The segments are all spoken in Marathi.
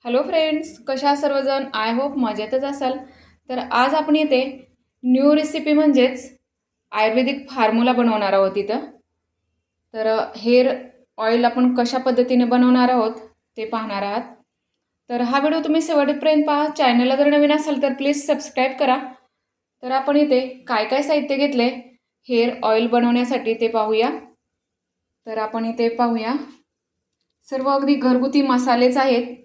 हॅलो फ्रेंड्स, कशा आहात सर्वजण? आय होप मजेतच असाल. तर आज आपण इथे न्यू रेसिपी म्हणजेच आयुर्वेदिक फार्म्युला बनवणार आहोत इथं. तर हेअर ऑइल आपण कशा पद्धतीने बनवणार आहोत ते पाहणार आहात. तर हा व्हिडिओ तुम्ही शेवटपर्यंत पहा. चॅनलला जर नवीन असाल तर प्लीज सबस्क्राईब करा. तर आपण इथे काय काय साहित्य घेतले हेअर ऑइल बनवण्यासाठी ते पाहूया. तर आपण इथे पाहूया, सर्व अगदी घरगुती मसालेच आहेत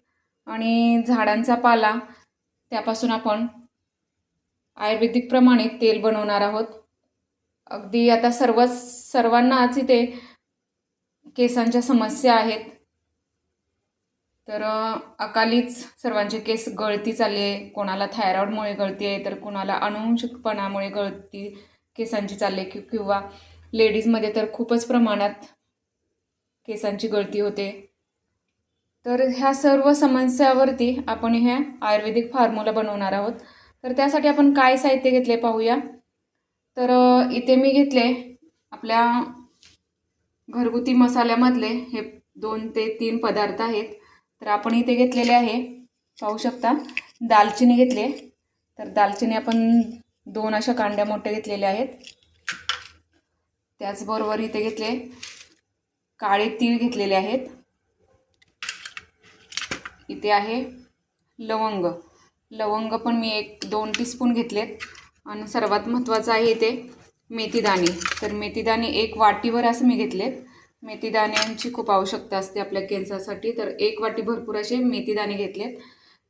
आणि झाडांचा पाला, त्यापासून आपण आयुर्वेदिक प्रमाणे तेल बनवणार आहोत. अगदी आता सर्वांनाच इथे केसांच्या समस्या आहेत. तर अकालीच सर्वांचे केस गळती चालली आहे. कोणाला थायरॉइडमुळे गळती आहे, तर कोणाला अनुवंशिकपणामुळे गळती केसांची चालली आहे, किंवा लेडीजमध्ये तर खूपच प्रमाणात केसांची गळती होते. तर ह्या सर्व समस्यावरती आपण ह्या आयुर्वेदिक फार्म्युला बनवणार आहोत. तर त्यासाठी आपण काय साहित्य घेतले पाहूया. तर इथे मी घेतले आपल्या घरगुती मसाल्यामधले हे 2 ते 3 पदार्थ आहेत. तर आपण इथे घेतलेले आहे, पाहू शकता, दालचिनी घेतले. तर दालचिनी आपण 2 अशा कांड्या मोठ्या घेतलेल्या आहेत. त्याचबरोबर इथे घेतले काळे तीळ घेतलेले आहेत. इथे आहे लवंग पण मी 1-2 टीस्पून घेतलेत. आणि सर्वात महत्त्वाचं आहे इथे मेथीदाणे. तर मेथीदाणे 1 वाटीवर असं मी घेतलेत. मेथीदाण्यांची खूप आवश्यकता असते आपल्या केसांसाठी, तर 1 वाटी भरपूर असे मेथीदाणे घेतलेत.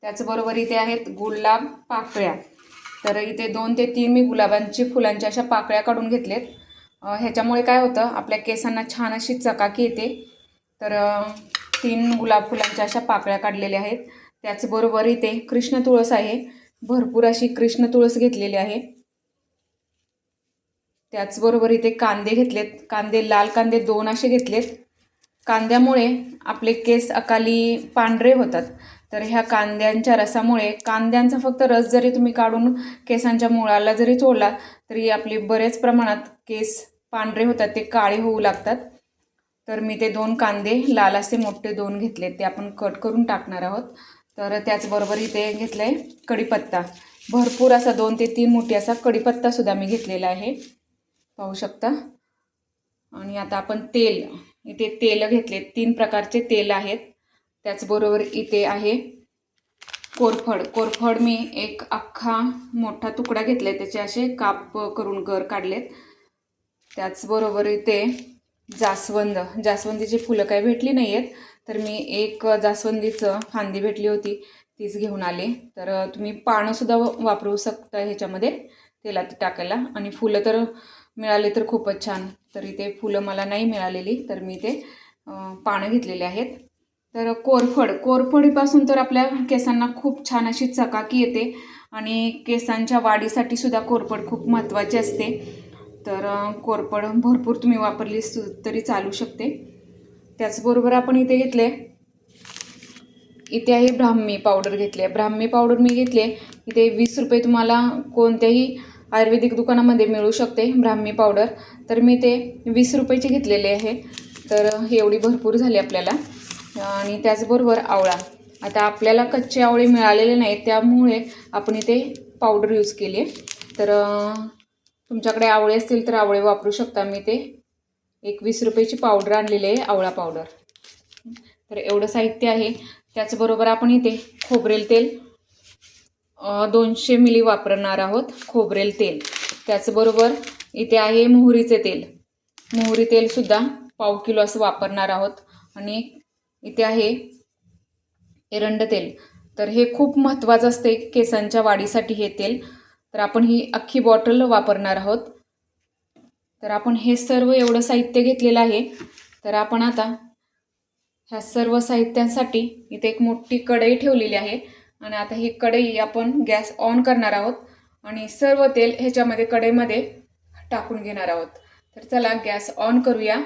त्याचबरोबर इथे आहेत गुलाब पाकळ्या. तर इथे 2 ते 3 मी गुलाबांची फुलांच्या अशा पाकळ्या काढून घेतलेत. ह्याच्यामुळे काय होतं, आपल्या केसांना छान अशी चकाकी येते. तर 3 गुलाब फुलांच्या अशा पाकळ्या काढलेल्या आहेत. त्याचबरोबर इथे कृष्ण तुळस आहे, भरपूर अशी कृष्ण तुळस घेतलेली आहे. त्याचबरोबर इथे कांदे घेतलेत. लाल कांदे 2 असे घेतलेत. कांद्यामुळे आपले केस अकाली पांढरे होतात. तर ह्या कांद्यांच्या रसामुळे, कांद्यांचा फक्त रस जरी तुम्ही काढून केसांच्या मुळाला जरी चोळला तरी आपले बरेच प्रमाणात केस पांढरे होतात, ते काळे होऊ लागतात. तर मी ते 2 कांदे लाल असे मोठे 2 घेतले, ते आपण कट करून टाकणार आहोत. तर त्याचबरोबर इथे घेतलं आहे कढीपत्ता, भरपूर असा 2 ते 3 मोठी असा कढीपत्तासुद्धा मी घेतलेला आहे, पाहू शकता. आणि आता आपण इथे तेल घेतले, 3 प्रकारचे तेल आहेत. त्याचबरोबर इथे आहे कोरफड मी एक अख्खा मोठा तुकडा घेतला, त्याचे असे काप करून गर काढलेत. त्याचबरोबर इथे जास्वंदीची फुलं काही भेटली नाही आहेत, तर मी एक जास्वंदीचं फांदी भेटली होती, तीच घेऊन आले. तर तुम्ही पानंसुद्धा वापरू शकता ह्याच्यामध्ये तेलात टाकायला. आणि फुलं तर मिळाले तर खूपच छान. तर इथे फुलं मला नाही मिळालेली, तर मी ते पानं घेतलेले आहेत. तर कोरफडीपासून तर आपल्या केसांना खूप छान अशी चकाकी येते आणि केसांच्या वाढीसाठी सुद्धा कोरफड खूप महत्त्वाची असते. तर कोरफड भरपूर तुम्ही वापरली तरी चालू शकते. त्याचबरोबर आपण इथे घेतले, इथे आहे ब्राह्मी पावडर घेतली. ब्राह्मी पावडर मी घेतले इथे 20 रुपये, तुम्हाला कोणत्याही आयुर्वेदिक दुकानामध्ये मिळू शकते ब्राह्मी पावडर. तर मी ते 20 रुपयाची घेतलेले आहे. तर हे एवढी भरपूर झाली आपल्याला. आणि त्याचबरोबर आवळा. आता आपल्याला कच्चे आवळे मिळालेले नाहीत, त्यामुळे आपण इथे पावडर यूज केली आहे. तर तुमच्याकडे आवळे असतील तर आवळे वापरू शकता. मी ते 20 रुपयाची पावडर आणलेली आहे, आवळा पावडर. तर एवढं साहित्य आहे. त्याचबरोबर आपण इथे खोबरेल तेल 200 मिली वापरणार आहोत, खोबरेल तेल. त्याचबरोबर इथे आहे मोहरीचे तेल. मोहरी तेलसुद्धा पाव किलो असं वापरणार आहोत. आणि इथे आहे एरंड तेल. तर हे खूप महत्त्वाचं असते केसांच्या वाढीसाठी हे तेल. तर आपण ही अख्खी बॉटल वापरणार आहोत. तर आपण हे सर्व एवढं साहित्य घेतलेलं आहे. तर आपण आता ह्या सर्व साहित्यांसाठी इथे एक मोठी कढई ठेवलेली आहे. आणि आता ही कढई आपण गॅस ऑन करणार आहोत आणि सर्व तेल ह्याच्यामध्ये कढईमध्ये टाकून घेणार आहोत. तर चला गॅस ऑन करूया.